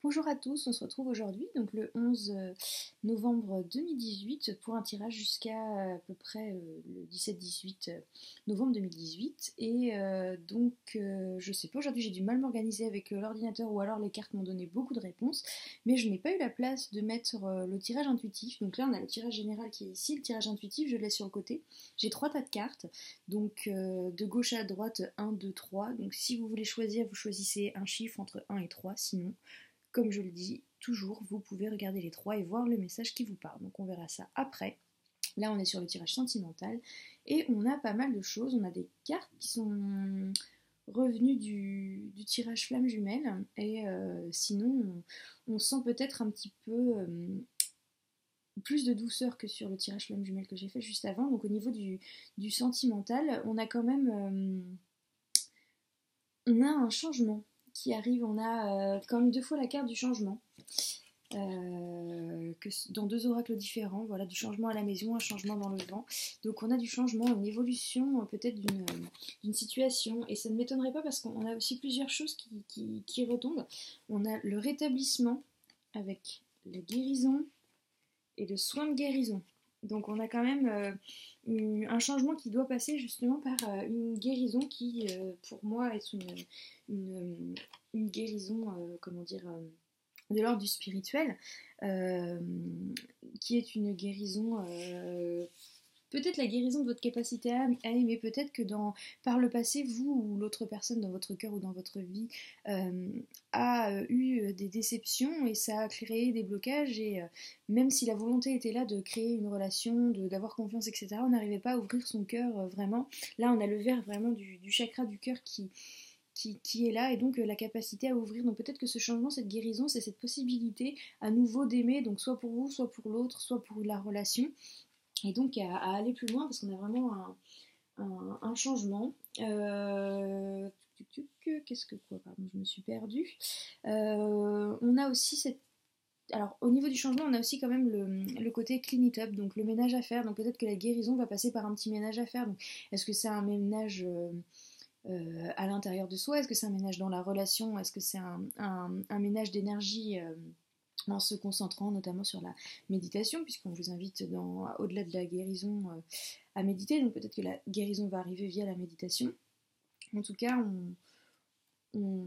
Bonjour à tous, on se retrouve aujourd'hui, donc le 11 novembre 2018, pour un tirage jusqu'à à peu près le 17-18 novembre 2018. Je sais pas, aujourd'hui j'ai du mal à m'organiser avec l'ordinateur ou alors les cartes m'ont donné beaucoup de réponses, mais je n'ai pas eu la place de mettre le tirage intuitif. Donc là on a le tirage général qui est ici, le tirage intuitif je le laisse sur le côté. J'ai 3 tas de cartes, donc de gauche à droite 1, 2, 3. Donc si vous voulez choisir, vous choisissez un chiffre entre 1 et 3, sinon comme je le dis toujours, vous pouvez regarder les trois et voir le message qui vous parle. Donc on verra ça après. Là on est sur le tirage sentimental et on a pas mal de choses. On a des cartes qui sont revenues du tirage flamme jumelle et sinon on sent peut-être un petit peu plus de douceur que sur le tirage flamme jumelle que j'ai fait juste avant. Donc au niveau du sentimental, on a quand même on a un changement qui arrive. On a quand même 2 fois la carte du changement. Dans 2 oracles différents, voilà, du changement à la maison, un changement dans le vent. Donc on a du changement, une évolution peut-être d'une situation, et ça ne m'étonnerait pas parce qu'on a aussi plusieurs choses qui retombent. On a le rétablissement avec la guérison et le soin de guérison. Donc on a quand même un changement qui doit passer justement par une guérison qui, pour moi, est une guérison, comment dire, de l'ordre du spirituel, euh, qui est une guérison, peut-être la guérison de votre capacité à aimer, peut-être que par le passé, vous ou l'autre personne dans votre cœur ou dans votre vie a eu des déceptions et ça a créé des blocages et même si la volonté était là de créer une relation, d'avoir confiance, etc., on n'arrivait pas à ouvrir son cœur vraiment. Là, on a le verre vraiment du chakra du cœur qui est là et donc la capacité à ouvrir. Donc peut-être que ce changement, cette guérison, c'est cette possibilité à nouveau d'aimer, donc soit pour vous, soit pour l'autre, soit pour la relation. Et donc à aller plus loin parce qu'on a vraiment un changement. Qu'est-ce que quoi, pardon, je me suis perdue. On a aussi cette alors, au niveau du changement, on a aussi quand même le côté clean it up, donc le ménage à faire. Donc, peut-être que la guérison va passer par un petit ménage à faire. Donc, est-ce que c'est un ménage à l'intérieur de soi? Est-ce que c'est un ménage dans la relation? Est-ce que c'est un ménage d'énergie en se concentrant notamment sur la méditation, puisqu'on vous invite au-delà de la guérison à méditer, donc peut-être que la guérison va arriver via la méditation. En tout cas, on,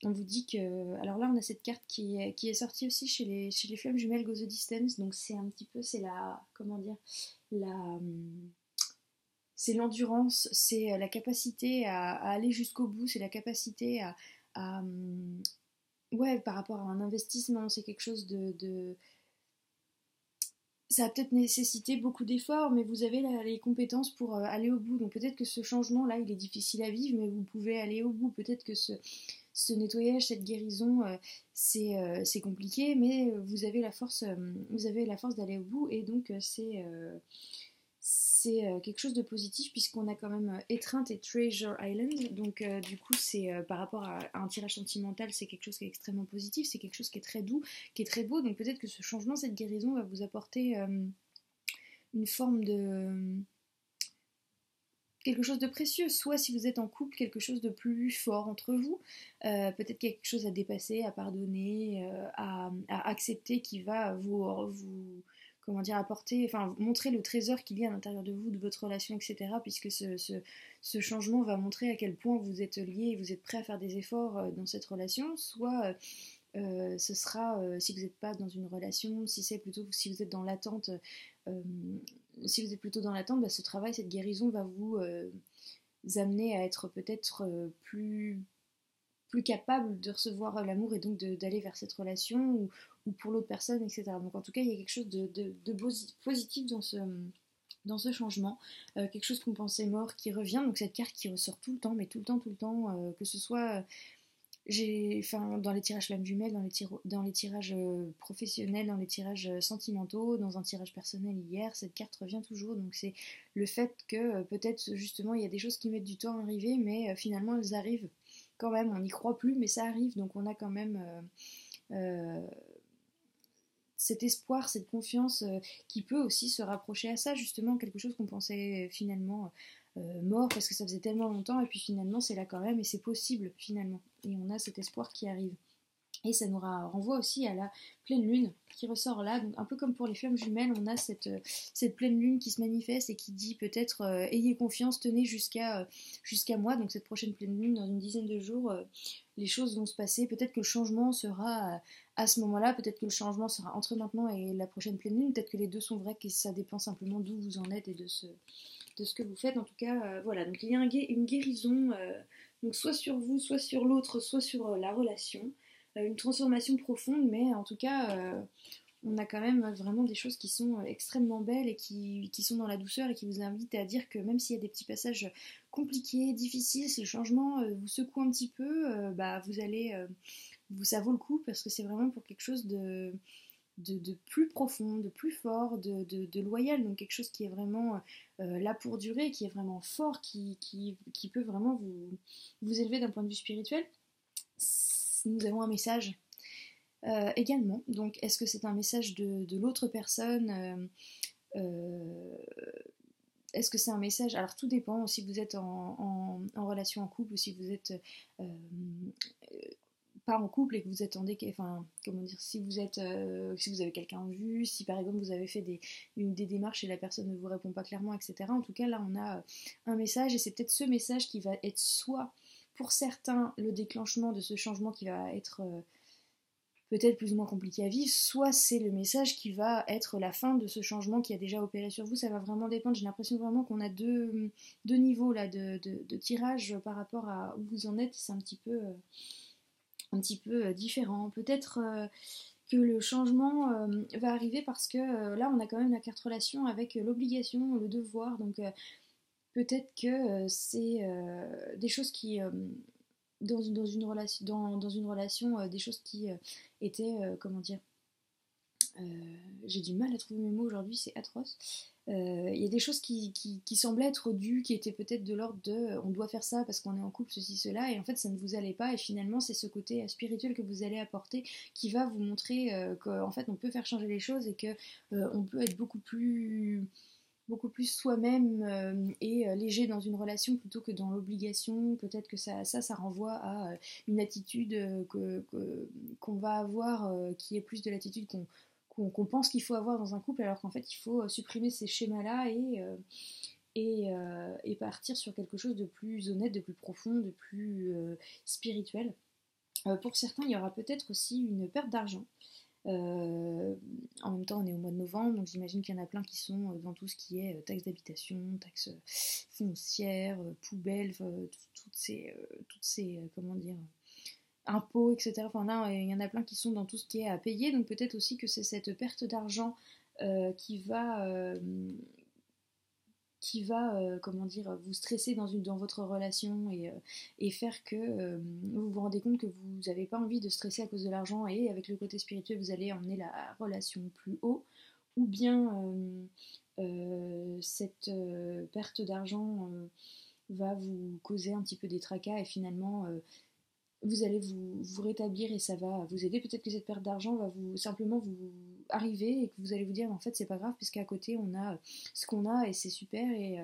on vous dit que... Alors là, on a cette carte qui est sortie aussi chez les flammes jumelles Go the Distance, donc c'est un petit peu, c'est la... Comment dire la... C'est l'endurance, c'est la capacité à aller jusqu'au bout, c'est la capacité à ouais, par rapport à un investissement, c'est quelque chose ça va peut-être nécessiter beaucoup d'efforts, mais vous avez les compétences pour aller au bout. Donc peut-être que ce changement-là, il est difficile à vivre, mais vous pouvez aller au bout. Peut-être que ce nettoyage, cette guérison, c'est compliqué, mais vous avez la force d'aller au bout, et donc c'est quelque chose de positif puisqu'on a quand même Étreinte et Treasure Island. Donc du coup c'est par rapport à un tirage sentimental, c'est quelque chose qui est extrêmement positif, c'est quelque chose qui est très doux, qui est très beau. Donc peut-être que ce changement, cette guérison va vous apporter une forme de quelque chose de précieux, soit si vous êtes en couple, quelque chose de plus fort entre vous, peut-être quelque chose à dépasser, à pardonner, à accepter qui va vous comment dire, apporter, enfin montrer le trésor qu'il y a à l'intérieur de vous, de votre relation, etc. Puisque ce changement va montrer à quel point vous êtes liés et vous êtes prêts à faire des efforts dans cette relation, soit ce sera, si vous n'êtes pas dans une relation, si vous êtes dans l'attente, euh, si vous êtes plutôt dans l'attente, bah, ce travail, cette guérison va vous amener à être peut-être plus capable de recevoir l'amour et donc d'aller vers cette relation ou pour l'autre personne, etc. Donc en tout cas, il y a quelque chose de positif dans ce changement, quelque chose qu'on pensait mort qui revient, donc cette carte qui ressort tout le temps, mais tout le temps, que ce soit dans les tirages flammes jumelles, dans les tirages professionnels, dans les tirages sentimentaux, dans un tirage personnel hier, cette carte revient toujours. Donc c'est le fait que peut-être justement il y a des choses qui mettent du temps à arriver, mais finalement elles arrivent quand même. On n'y croit plus, mais ça arrive. Donc on a quand même cet espoir, cette confiance qui peut aussi se rapprocher à ça, justement, quelque chose qu'on pensait finalement mort parce que ça faisait tellement longtemps, et puis finalement c'est là quand même, et c'est possible finalement. Et on a cet espoir qui arrive. Et ça nous renvoie aussi à la pleine lune qui ressort là. Donc un peu comme pour les flammes jumelles, on a cette pleine lune qui se manifeste et qui dit peut-être ayez confiance, tenez jusqu'à moi. Donc cette prochaine pleine lune, dans une dizaine de jours, les choses vont se passer. Peut-être que le changement sera à ce moment-là, peut-être que le changement sera entre maintenant et la prochaine pleine lune, peut-être que les deux sont vrais, que ça dépend simplement d'où vous en êtes et de ce que vous faites. En tout cas, voilà. Donc il y a une guérison, donc soit sur vous, soit sur l'autre, soit sur la relation, une transformation profonde, mais en tout cas, on a quand même vraiment des choses qui sont extrêmement belles et qui sont dans la douceur et qui vous invitent à dire que même s'il y a des petits passages compliqués, difficiles, si le changement vous secoue un petit peu, bah vous allez, ça vaut le coup parce que c'est vraiment pour quelque chose de plus profond, de plus fort, de loyal, donc quelque chose qui est vraiment là pour durer, qui est vraiment fort, qui peut vraiment vous élever d'un point de vue spirituel. Nous avons un message également. Donc, est-ce que c'est un message de l'autre personne est-ce que c'est un message. Alors, tout dépend si vous êtes en relation en couple ou si vous êtes pas en couple et que vous attendez. Enfin, comment dire, si vous avez quelqu'un en vue, si par exemple vous avez fait des démarches et la personne ne vous répond pas clairement, etc. En tout cas, là, on a un message et c'est peut-être ce message qui va être soit pour certains le déclenchement de ce changement qui va être peut-être plus ou moins compliqué à vivre, soit c'est le message qui va être la fin de ce changement qui a déjà opéré sur vous. Ça va vraiment dépendre. J'ai l'impression vraiment qu'on a deux niveaux là de tirage par rapport à où vous en êtes. C'est un petit peu différent. Peut-être que le changement va arriver parce que là on a quand même la carte relation avec l'obligation, le devoir. Donc peut-être que c'est des choses qui dans une relation, dans une relation des choses qui étaient, comment dire, j'ai du mal à trouver mes mots aujourd'hui, c'est atroce. Il y a des choses qui semblaient être dues, qui étaient peut-être de l'ordre de on doit faire ça parce qu'on est en couple, ceci, cela, et en fait ça ne vous allait pas, et finalement c'est ce côté spirituel que vous allez apporter qui va vous montrer qu'en fait on peut faire changer les choses et que on peut être beaucoup plus soi-même et léger dans une relation plutôt que dans l'obligation. Peut-être que ça renvoie à une attitude qu'on va avoir qui est plus de l'attitude qu'on pense qu'il faut avoir dans un couple alors qu'en fait il faut supprimer ces schémas-là et partir sur quelque chose de plus honnête, de plus profond, de plus spirituel. Pour certains, il y aura peut-être aussi une perte d'argent. En même temps, on est au mois de novembre, donc j'imagine qu'il y en a plein qui sont dans tout ce qui est taxes d'habitation, taxes foncières, poubelles, toutes ces comment dire, impôts, etc. Enfin là, il y en a plein qui sont dans tout ce qui est à payer, donc peut-être aussi que c'est cette perte d'argent qui va comment dire, vous stresser dans votre relation et faire que vous vous rendez compte que vous n'avez pas envie de stresser à cause de l'argent et avec le côté spirituel vous allez emmener la relation plus haut, ou bien cette perte d'argent va vous causer un petit peu des tracas et finalement vous allez vous rétablir et ça va vous aider. Peut-être que cette perte d'argent va simplement vous arriver et que vous allez vous dire en fait c'est pas grave puisqu'à côté on a ce qu'on a et c'est super et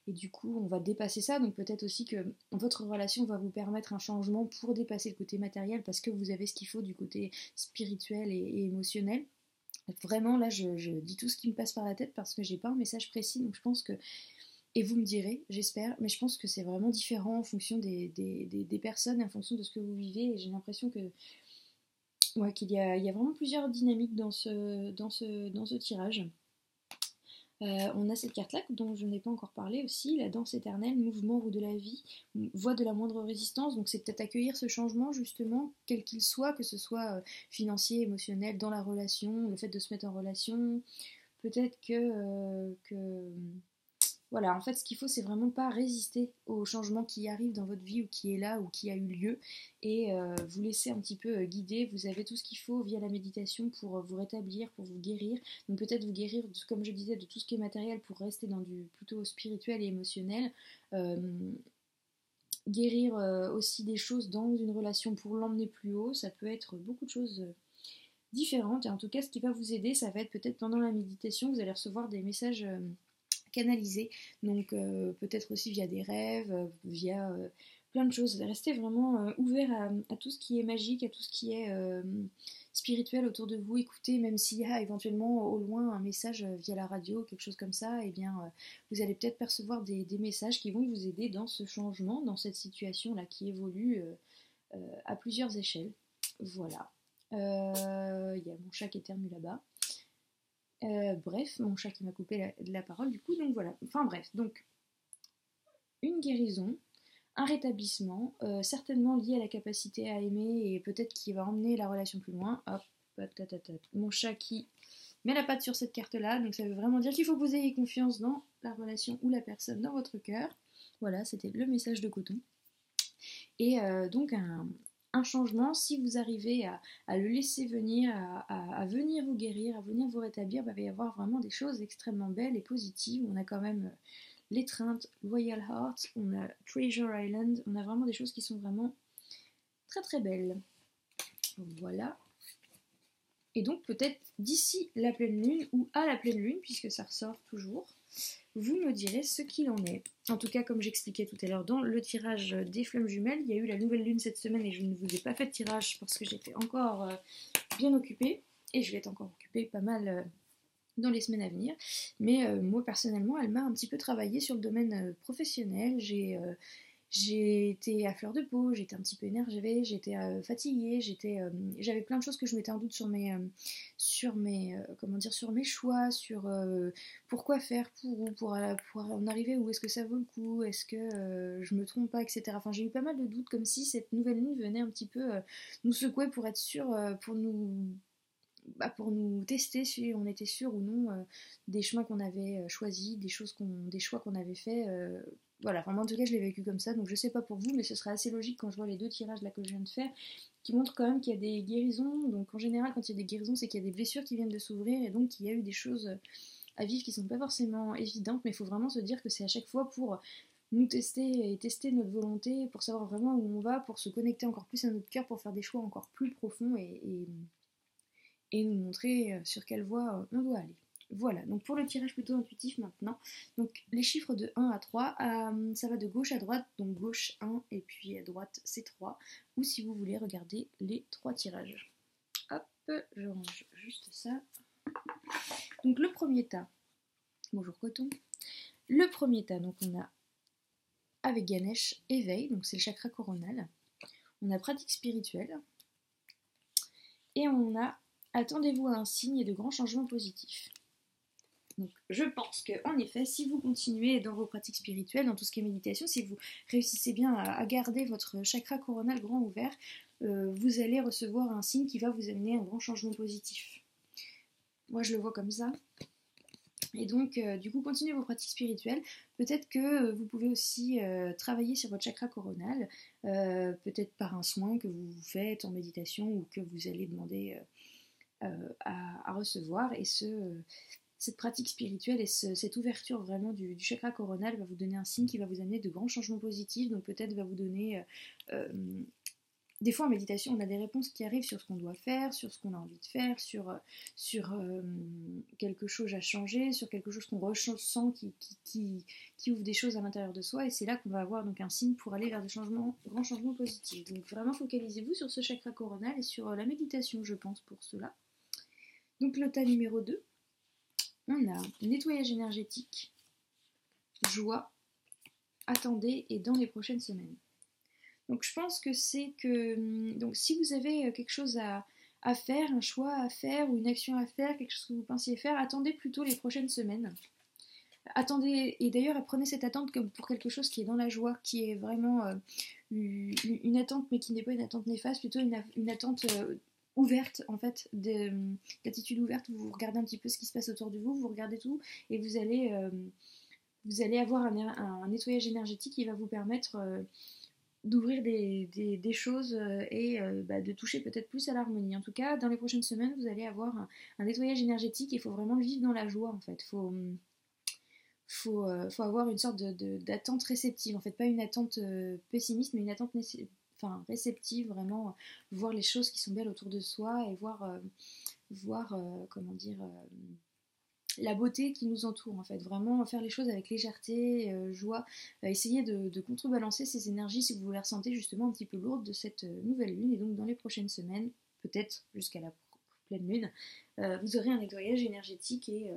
du coup on va dépasser ça. Donc peut-être aussi que votre relation va vous permettre un changement pour dépasser le côté matériel parce que vous avez ce qu'il faut du côté spirituel et émotionnel. Vraiment là je dis tout ce qui me passe par la tête parce que j'ai pas un message précis, donc je pense que et vous me direz, j'espère, mais je pense que c'est vraiment différent en fonction des personnes, en fonction de ce que vous vivez. Et j'ai l'impression que ouais, il y a vraiment plusieurs dynamiques dans ce tirage. On a cette carte-là dont je n'ai pas encore parlé aussi, la danse éternelle, mouvement, roue de la vie, voie de la moindre résistance. Donc c'est peut-être accueillir ce changement justement, quel qu'il soit, que ce soit financier, émotionnel, dans la relation, le fait de se mettre en relation. Peut-être que voilà, en fait, ce qu'il faut, c'est vraiment pas résister au changement qui arrive dans votre vie ou qui est là ou qui a eu lieu et vous laisser un petit peu guider. Vous avez tout ce qu'il faut via la méditation pour vous rétablir, pour vous guérir. Donc peut-être vous guérir, comme je disais, de tout ce qui est matériel pour rester dans du plutôt spirituel et émotionnel. Euh, Guérir aussi des choses dans une relation pour l'emmener plus haut. Ça peut être beaucoup de choses différentes. Et en tout cas, ce qui va vous aider, ça va être peut-être pendant la méditation, vous allez recevoir des messages canalisé, donc peut-être aussi via des rêves, via plein de choses. Restez vraiment ouvert à tout ce qui est magique, à tout ce qui est spirituel autour de vous. Écoutez, même s'il y a éventuellement au loin un message via la radio, quelque chose comme ça, eh bien, vous allez peut-être percevoir des messages qui vont vous aider dans ce changement, dans cette situation-là qui évolue à plusieurs échelles. Voilà. Il y a mon chat qui éternue là-bas. Bref, mon chat qui m'a coupé la parole du coup, donc voilà. Enfin bref, donc une guérison, un rétablissement, certainement lié à la capacité à aimer et peut-être qui va emmener la relation plus loin. Hop, mon chat qui met la patte sur cette carte-là, donc ça veut vraiment dire qu'il faut que vous ayez confiance dans la relation ou la personne dans votre cœur. Voilà, c'était le message de Coton. Et donc un changement, si vous arrivez à le laisser venir, à venir vous guérir, à venir vous rétablir, bah, il va y avoir vraiment des choses extrêmement belles et positives. On a quand même l'étreinte, Royal Heart, on a Treasure Island, on a vraiment des choses qui sont vraiment très très belles. Voilà. Et donc peut-être d'ici la pleine lune ou à la pleine lune, puisque ça ressort toujours, vous me direz ce qu'il en est. En tout cas, comme j'expliquais tout à l'heure dans le tirage des flammes jumelles, il y a eu la nouvelle lune cette semaine et je ne vous ai pas fait de tirage parce que j'étais encore bien occupée et je vais être encore occupée pas mal dans les semaines à venir. Mais moi personnellement, elle m'a un petit peu travaillé sur le domaine professionnel. J'ai été à fleur de peau, j'étais un petit peu énervée, j'étais fatiguée, j'avais plein de choses que je mettais en doute sur mes choix, sur pourquoi faire, pour en arriver, où est-ce que ça vaut le coup, est-ce que je me trompe pas, etc. Enfin, j'ai eu pas mal de doutes, comme si cette nouvelle lune venait un petit peu nous secouer pour être sûr, pour nous tester si on était sûr ou non des chemins qu'on avait choisis, des choix qu'on avait faits. Voilà, enfin, moi en tout cas je l'ai vécu comme ça, donc je sais pas pour vous, mais ce serait assez logique quand je vois les deux tirages là que je viens de faire, qui montrent quand même qu'il y a des guérisons. Donc en général, quand il y a des guérisons, c'est qu'il y a des blessures qui viennent de s'ouvrir et donc qu'il y a eu des choses à vivre qui sont pas forcément évidentes, mais il faut vraiment se dire que c'est à chaque fois pour nous tester et tester notre volonté, pour savoir vraiment où on va, pour se connecter encore plus à notre cœur, pour faire des choix encore plus profonds et nous montrer sur quelle voie on doit aller. Voilà, donc pour le tirage plutôt intuitif maintenant, donc les chiffres de 1 à 3, ça va de gauche à droite, donc gauche 1 et puis à droite c'est 3, ou si vous voulez regarder les 3 tirages. Hop, je range juste ça. Donc le premier tas, bonjour Coton, le premier tas, donc on a avec Ganesh, éveil, donc c'est le chakra coronal, on a pratique spirituelle, et on a attendez-vous à un signe et de grands changements positifs. Donc, je pense qu'en effet, si vous continuez dans vos pratiques spirituelles, dans tout ce qui est méditation, si vous réussissez bien à garder votre chakra coronal grand ouvert, vous allez recevoir un signe qui va vous amener un grand changement positif. Moi, je le vois comme ça. Et donc, du coup, continuez vos pratiques spirituelles. Peut-être que vous pouvez aussi travailler sur votre chakra coronal, peut-être par un soin que vous faites en méditation ou que vous allez demander à recevoir. Et cette pratique spirituelle et cette ouverture vraiment du chakra coronal va vous donner un signe qui va vous amener de grands changements positifs, donc peut-être va vous donner... des fois en méditation on a des réponses qui arrivent sur ce qu'on doit faire, sur ce qu'on a envie de faire, sur quelque chose à changer, sur quelque chose qu'on ressent qui ouvre des choses à l'intérieur de soi, et c'est là qu'on va avoir donc un signe pour aller vers des grands changements positifs. Donc vraiment focalisez-vous sur ce chakra coronal et sur la méditation, je pense, pour cela. Donc le tas numéro 2, on a nettoyage énergétique, joie, attendez et dans les prochaines semaines. Donc je pense que c'est que donc si vous avez quelque chose à faire, un choix à faire ou une action à faire, quelque chose que vous pensiez faire, attendez plutôt les prochaines semaines. Attendez, et d'ailleurs prenez cette attente comme pour quelque chose qui est dans la joie, qui est vraiment une attente, mais qui n'est pas une attente néfaste, plutôt une attente ouverte, en fait, d'attitude ouverte, où vous regardez un petit peu ce qui se passe autour de vous, vous regardez tout, et vous allez avoir un nettoyage énergétique qui va vous permettre d'ouvrir des choses et de toucher peut-être plus à l'harmonie. En tout cas, dans les prochaines semaines, vous allez avoir un nettoyage énergétique, et il faut vraiment le vivre dans la joie, en fait. Faut avoir une sorte d'attente réceptive, en fait, pas une attente pessimiste, mais une attente réceptive, vraiment voir les choses qui sont belles autour de soi et voir comment dire, la beauté qui nous entoure en fait, vraiment faire les choses avec légèreté, joie, essayer de contrebalancer ces énergies si vous les ressentez justement un petit peu lourdes de cette nouvelle lune, et donc dans les prochaines semaines, peut-être jusqu'à la pleine lune, vous aurez un nettoyage énergétique et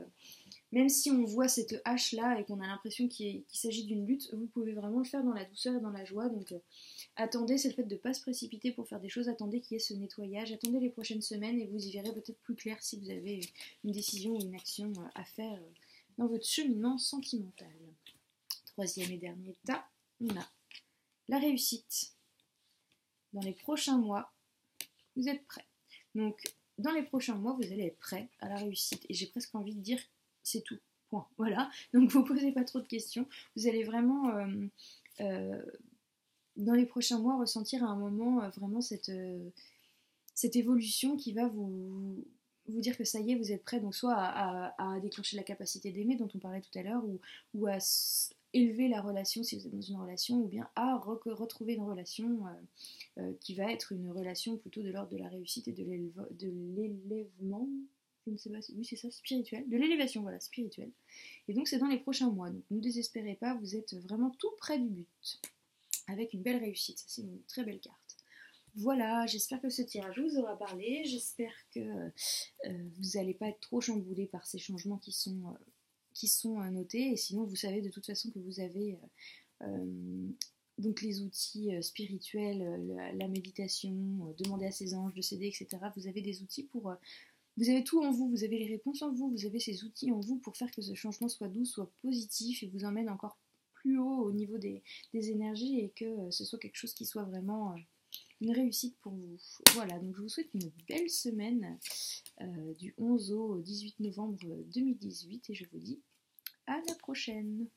même si on voit cette hache là et qu'on a l'impression qu'il s'agit d'une lutte, vous pouvez vraiment le faire dans la douceur et dans la joie, donc attendez, c'est le fait de ne pas se précipiter pour faire des choses, attendez qu'il y ait ce nettoyage, attendez les prochaines semaines et vous y verrez peut-être plus clair si vous avez une décision ou une action à faire dans votre cheminement sentimental. Troisième et dernier état, on a la réussite. Dans les prochains mois, vous êtes prêts. Donc, dans les prochains mois, vous allez être prêts à la réussite. Et j'ai presque envie de dire, c'est tout. Point. Voilà. Donc, vous ne posez pas trop de questions. Vous allez vraiment, dans les prochains mois, ressentir à un moment vraiment cette évolution qui va vous dire que ça y est, vous êtes prêts. Donc, soit à déclencher la capacité d'aimer dont on parlait tout à l'heure, ou à élever la relation si vous êtes dans une relation, ou bien à retrouver une relation qui va être une relation plutôt de l'ordre de la réussite et de l'élèvement, je ne sais pas si oui c'est ça, spirituel, de l'élévation, voilà, spirituelle. Et donc c'est dans les prochains mois, donc ne désespérez pas, vous êtes vraiment tout près du but, avec une belle réussite, ça c'est une très belle carte. Voilà, j'espère que ce tirage vous aura parlé, j'espère que vous n'allez pas être trop chamboulé par ces changements qui sont notés, et sinon vous savez de toute façon que vous avez donc les outils spirituels, la méditation, demander à ses anges de s'aider, etc. Vous avez des outils pour... vous avez tout en vous, vous avez les réponses en vous, vous avez ces outils en vous pour faire que ce changement soit doux, soit positif et vous emmène encore plus haut au niveau des énergies et que ce soit quelque chose qui soit vraiment une réussite pour vous. Voilà, donc je vous souhaite une belle semaine du 11 au 18 novembre 2018 et je vous dis à la prochaine.